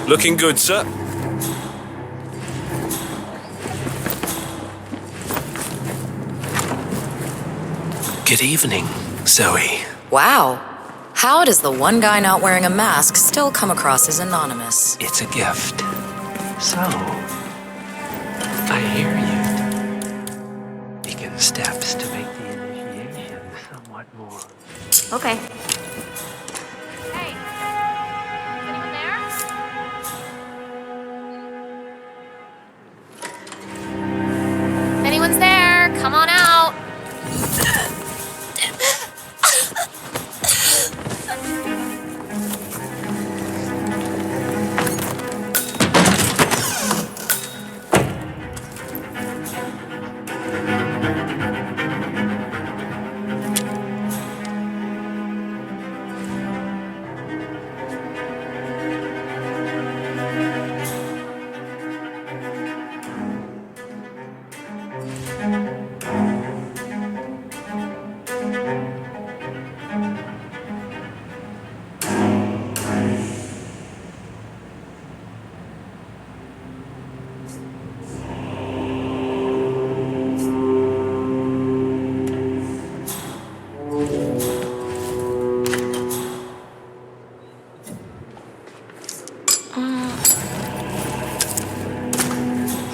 Looking good, sir. Good evening, Zoe. Wow. How does the one guy not wearing a mask still come across as anonymous? It's a gift. So, I hear you. Taking steps to make the initiation somewhat more. Okay. Hey, is anyone there? If anyone's there, come on out.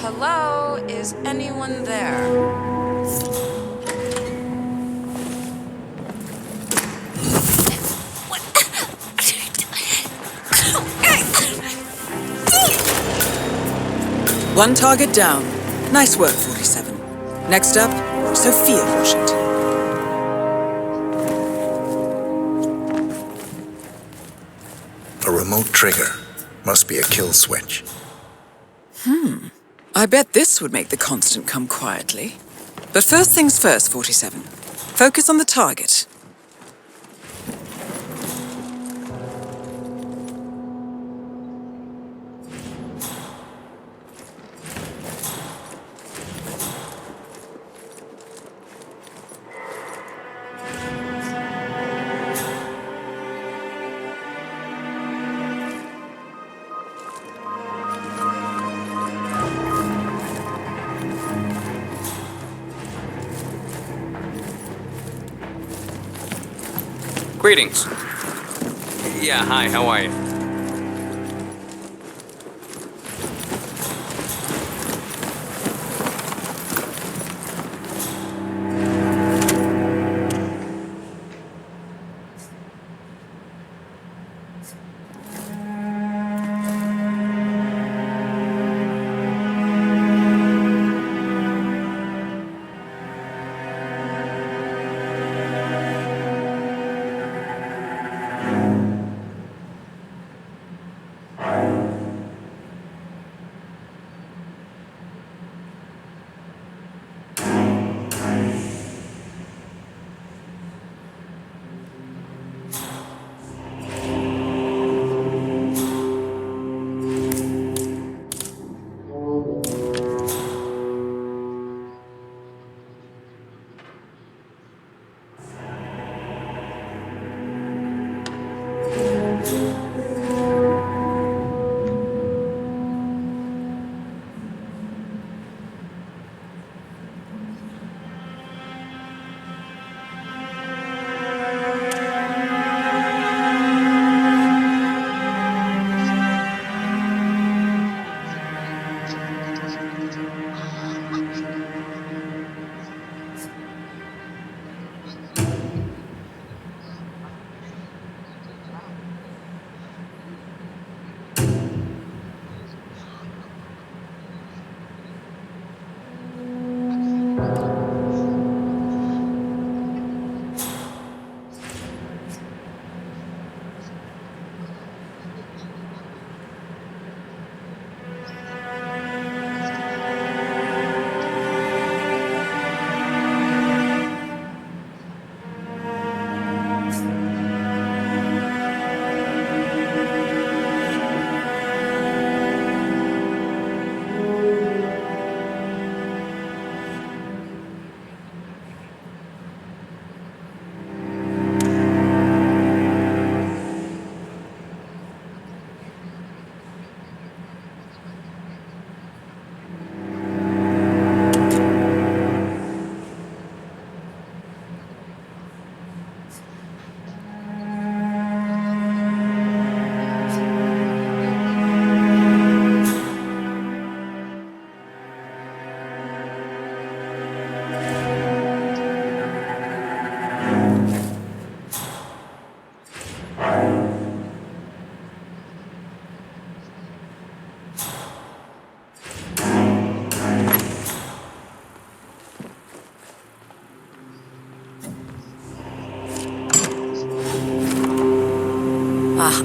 Hello? Is anyone there? One target down. Nice work, 47. Next up, Sophia Washington. A remote trigger. Must be a kill switch. I bet this would make the constant come quietly. But first things first, 47. Focus on the target. Greetings. Yeah, hi, how are you?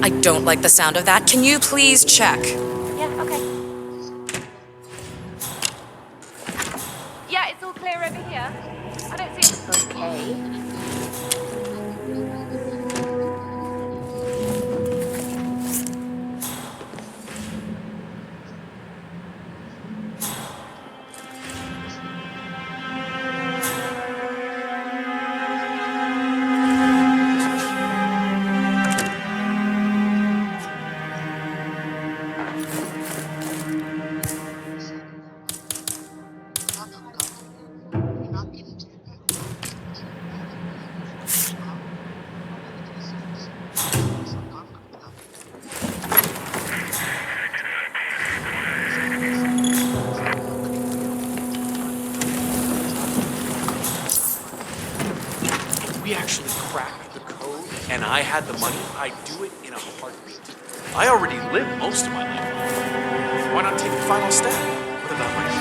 I don't like the sound of that. Can you please check? Yeah, okay. Yeah, it's all clear over here. I don't see it. Okay. We actually cracked the code and I had the money, I'd do it in a heartbeat. I already lived most of my life. Why not take the final step? What about my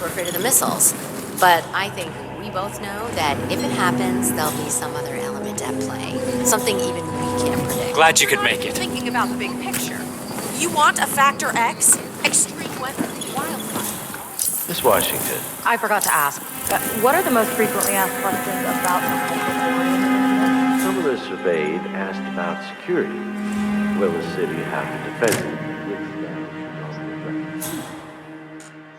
We're afraid of the missiles. But I think we both know that if it happens, there'll be some other element at play. Something even we can't predict. Glad you could make it. Thinking about the big picture. You want a Factor X? Extreme weather, wildfire. Miss Washington, I forgot to ask, but what are the most frequently asked questions about the some of the surveyed asked about security. Will the city have to defend it?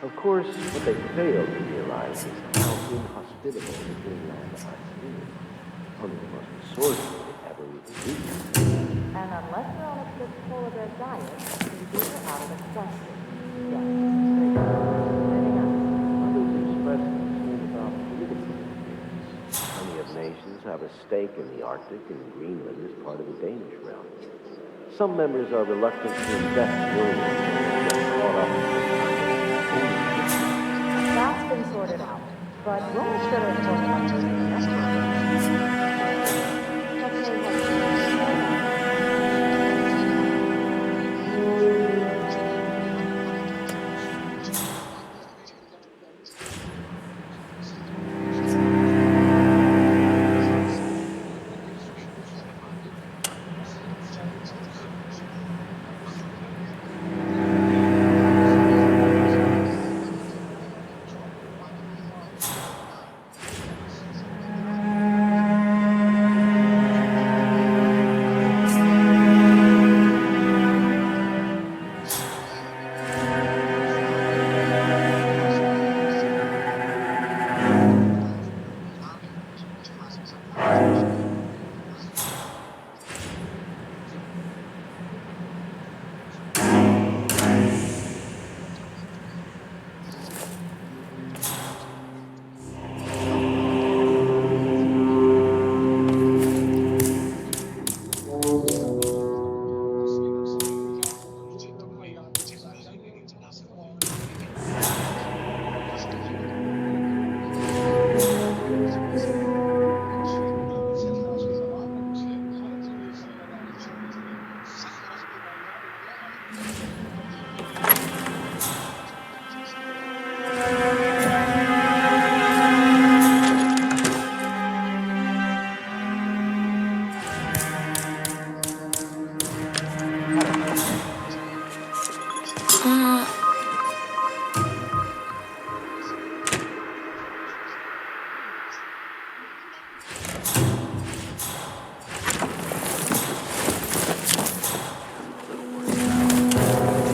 Of course, what they fail to realize is how inhospitable the Greenland ice is. Only the most resourceful ever even reached. And unless they're on a strict polar bear diet, these are out of the question. Yes. Others express concern about political interference. Many of nations have a stake in the Arctic, and Greenland is part of the Danish realm. Some members are reluctant to invest millions and get caught up in this kind of That's been sorted out, but we'll make sure to inform members in the next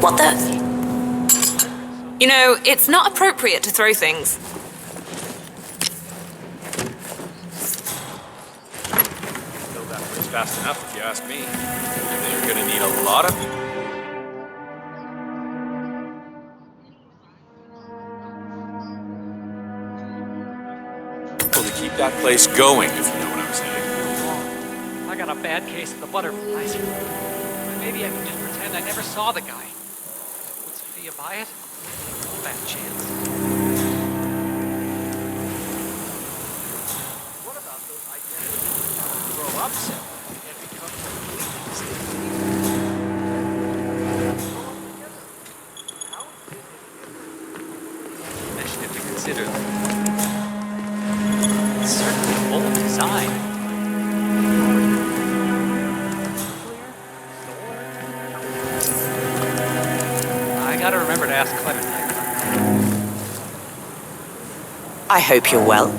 What the? You know, it's not appropriate to throw things. Fill that place fast enough, if you ask me. They're gonna need a lot of. Well, to keep that place going, if you know what I'm saying. I got a bad case of the butterflies. Maybe I can just pretend I never saw the guy. Would Sophia buy it? No bad chance. What about those identities who grow upset and become completely initiative to consider them. It's certainly bold design. I gotta remember to ask Clementine. I hope you're well.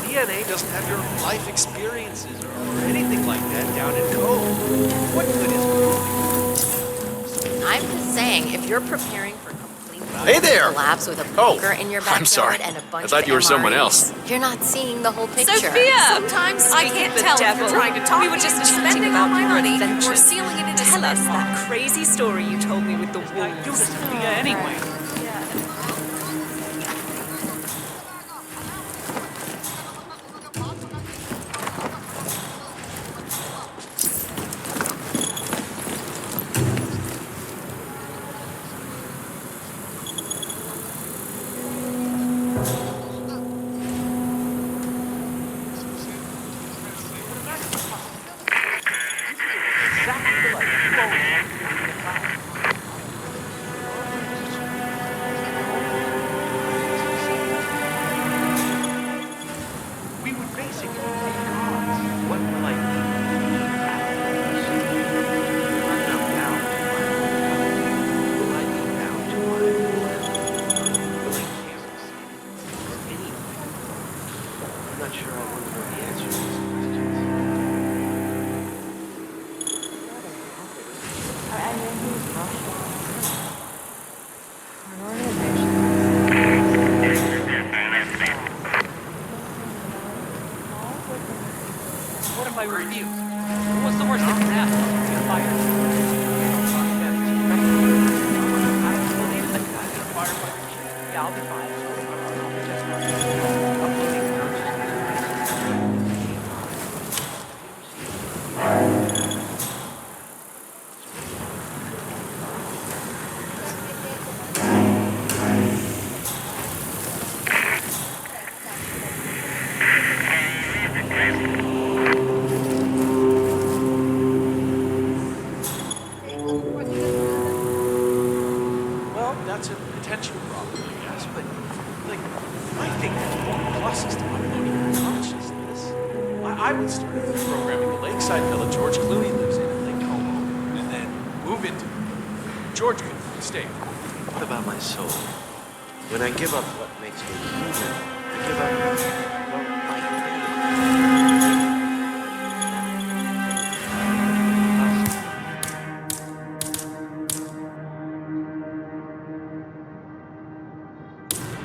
DNA doesn't have your life experiences or anything like that down in code. What good is it? I'm just saying, if you're preparing for complete Hey there! collapse with a bunker in your backyard I'm sorry. and a bunch I thought of you were someone MREs, else. You're not seeing the whole picture. Sophia! Sometimes I can't tell if you're trying to talk. We were just spending all my money or sealing it into tell us that crazy story you told me with the I do to Sophia anyway. We would basically be gods. What will I be? I'm not bound to my will I be bound to my will I care or anything? I'm not sure I want to know the answer to these What if I refuse? What's the worst that can happen? Get fired. I don't believe in that guy. Get fired by the chief. Yeah, I'll be fine. Well, that's a potential problem, I guess, but, like, I think there's more pluses to uploading your consciousness. I would start programming the lakeside villa George Clooney lives in and then go home, and then move into it. George could stay. What about my soul? When I give up what makes me human, I give up, well, my humanity.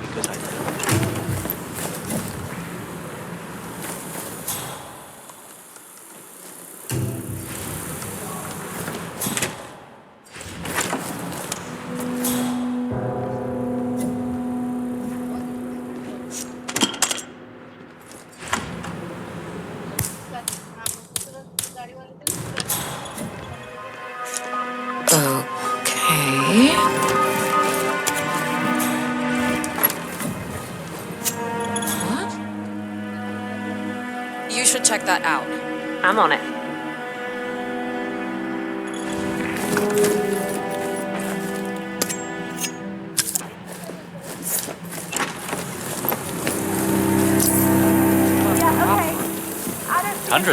Because I know. Okay. What? You should check that out. I'm on it.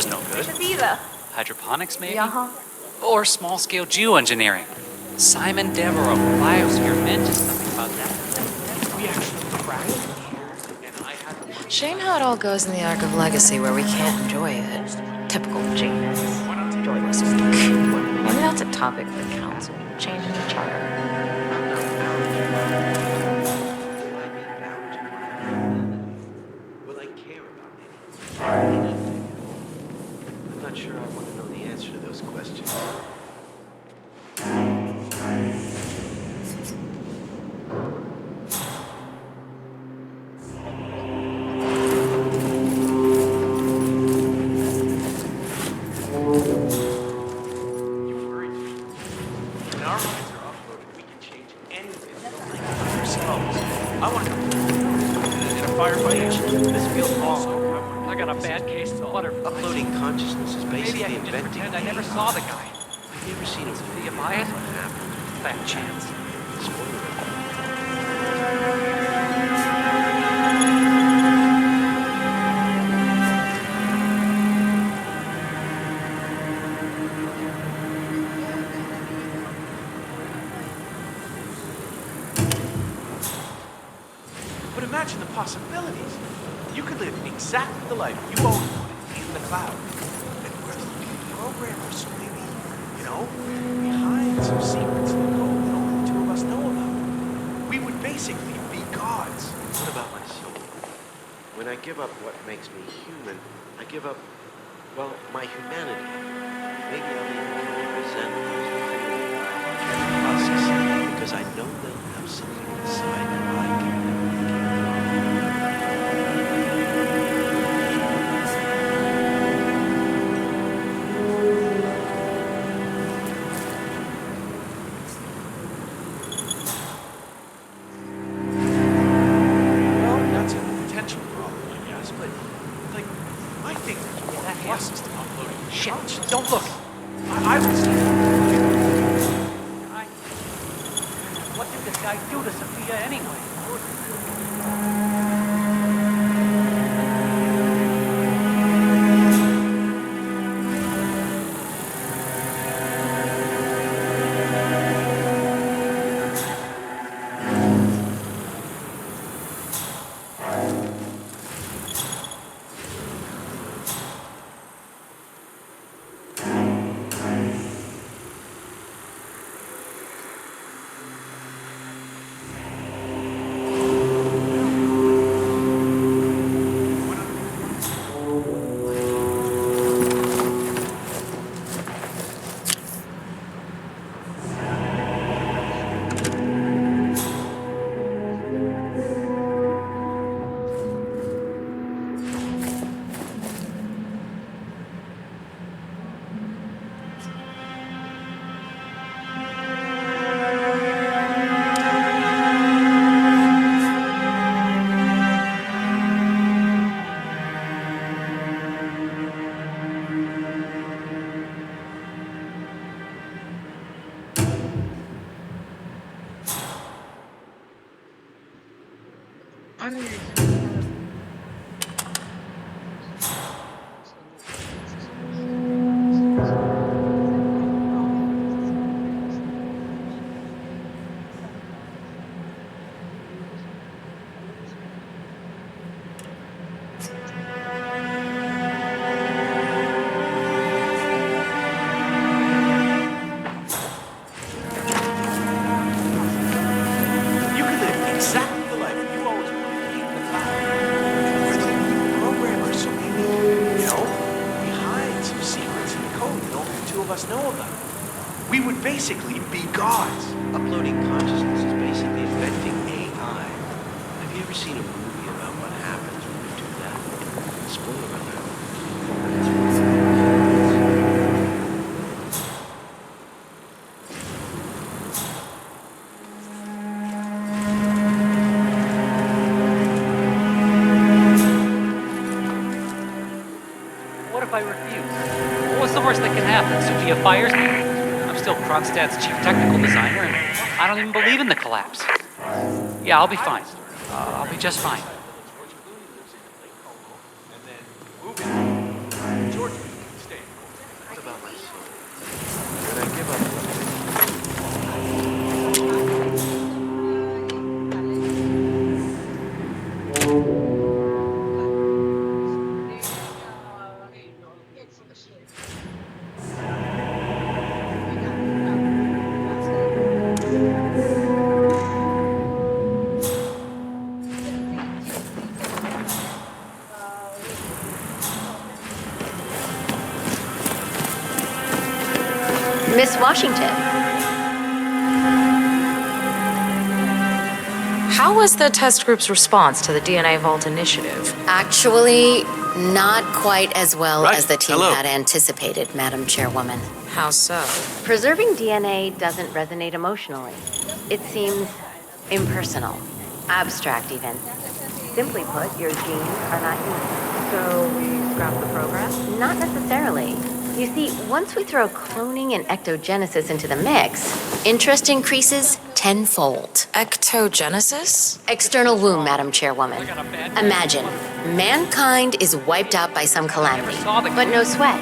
Sandra's no good. Should be the. Hydroponics, maybe? Yeah. Or small-scale geoengineering. Simon Devereaux, biosphere mentioned something about that. We actually cracked the code, and I had the money. Shame how it all goes in the Ark of Legacy where we can't enjoy it. Typical Janus. Joyless week. Maybe that's a topic for the council. Changing the charter. Will I care about anything? I'm not sure I want to know the answer to those questions. Uploading consciousness is basically inventing. I never saw the guy. Have you ever seen a Sophia movie Washington? about what happened? Fat chance. But imagine the possibilities. You could live exactly the life you always wanted in the cloud. And we're the programmers, so maybe, behind some secrets in the code that only the two of us know about. We would basically be gods. What about my soul? When I give up what makes me human, I give up, well, my humanity. Maybe I'll even resent those process because I know they'll have something inside that I can never Don't look. I would say. What did this guy do to Sophia anyway? Basically be gods. Uploading consciousness is basically inventing AI. Have you ever seen a movie about what happens when you do that? Spoiler alert. What if I refuse? What's the worst that can happen? Sophia fires me? Still Kronstadt's chief technical designer, and I don't even believe in the collapse. Yeah, I'll be fine. I'll be just fine. And then moving. George. Miss Washington. How was the test group's response to the DNA Vault initiative? Actually, not quite as well Right. as the team Hello. had anticipated, Madam Chairwoman. How so? Preserving DNA doesn't resonate emotionally. It seems impersonal, abstract even. Simply put, your genes are not unique. So we scrap the program? Not necessarily. You see, once we throw cloning and ectogenesis into the mix, interest increases tenfold. Ectogenesis? External womb, Madam Chairwoman. Imagine, mankind is wiped out by some calamity, but no sweat.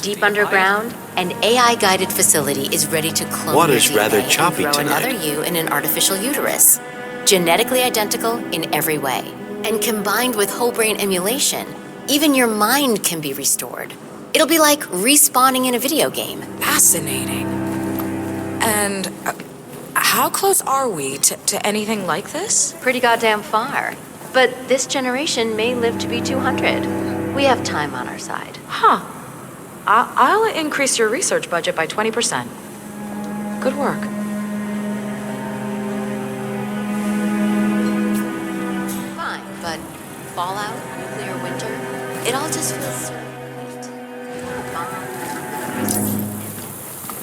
Deep underground, an AI-guided facility is ready to clone Water's your DNA rather and choppy grow tonight. another you in an artificial uterus. Genetically identical in every way. And combined with whole brain emulation, even your mind can be restored. It'll be like respawning in a video game. Fascinating. And how close are we to anything like this? Pretty goddamn far. But this generation may live to be 200. We have time on our side. Huh. I'll increase your research budget by 20%. Good work. Fine, but fallout, nuclear winter, it all just feels so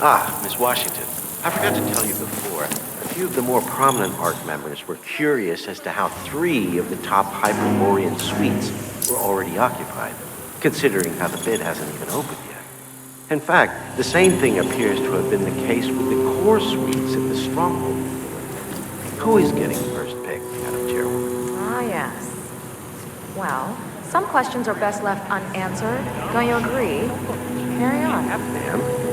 Ah, Miss Washington. I forgot to tell you before. A few of the more prominent ARC members were curious as to how 3 of the top Hyperborean suites were already occupied, considering how the bid hasn't even opened yet. In fact, the same thing appears to have been the case with the core suites at the Stronghold. Who is getting first pick, Madam Chairwoman? Ah, yes. Well, some questions are best left unanswered. Don't you agree? Carry on. Ma'am?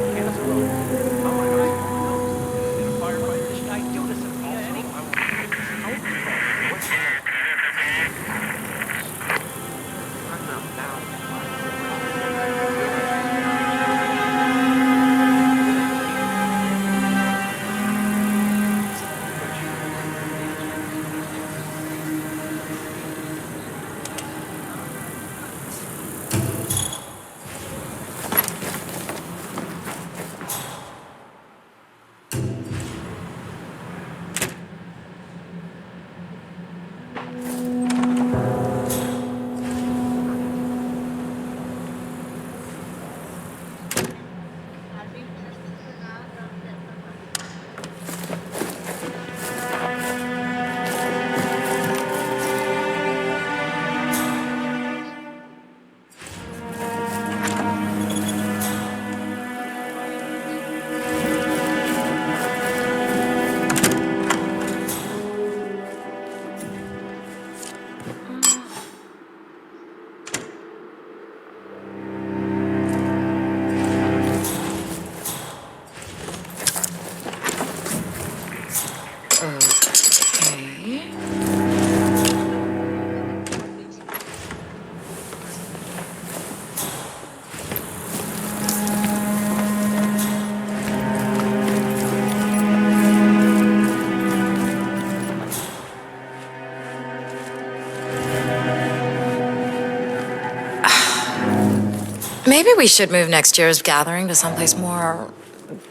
Maybe we should move next year's gathering to someplace more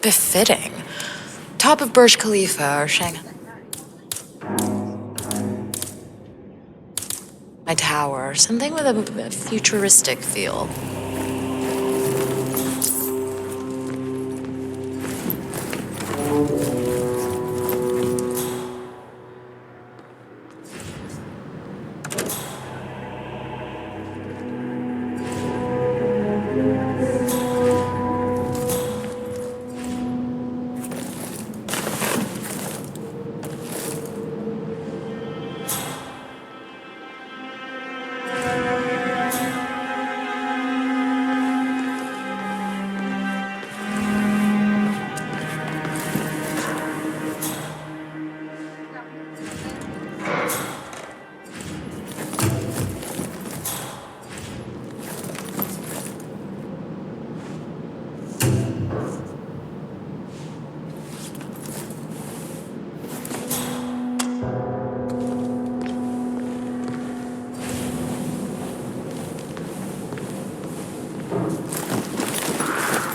befitting. Top of Burj Khalifa or Shanghai. A tower, something with a futuristic feel.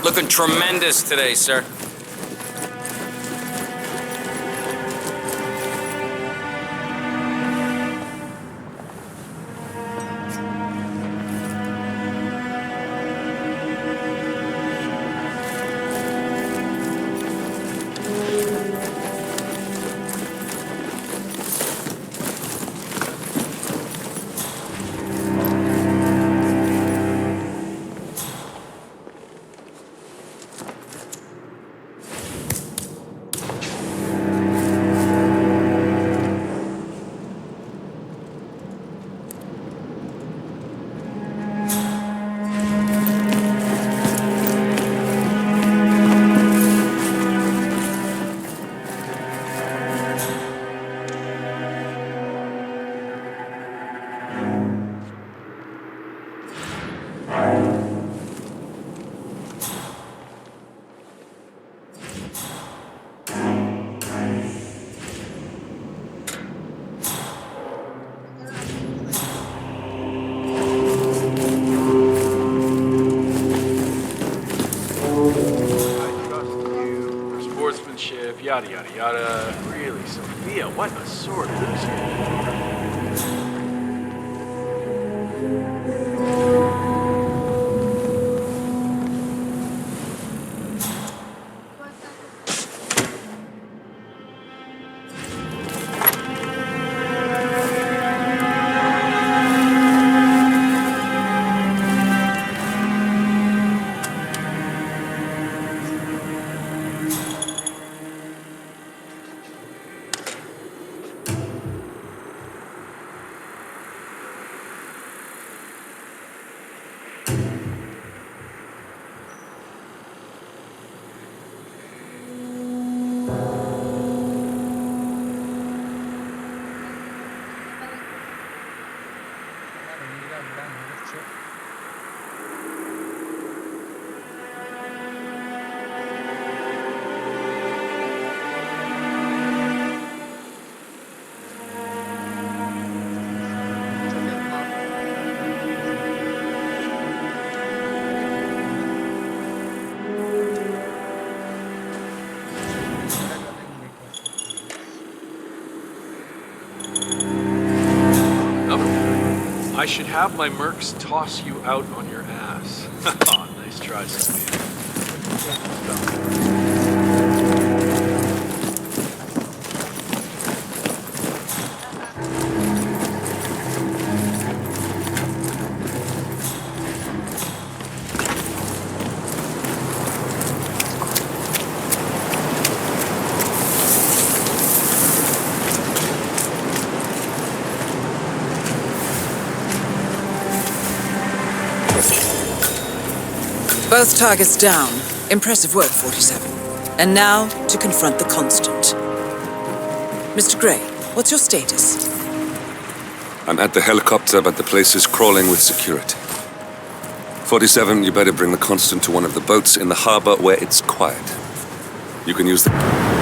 Looking tremendous today, sir. idea what a sore loser. I should have my mercs toss you out on your ass. Nice try, Sophia. Both targets down. Impressive work, 47. And now, to confront the Constant. Mr. Gray, what's your status? I'm at the helicopter, but the place is crawling with security. 47, you better bring the Constant to one of the boats in the harbor where it's quiet. You can use the...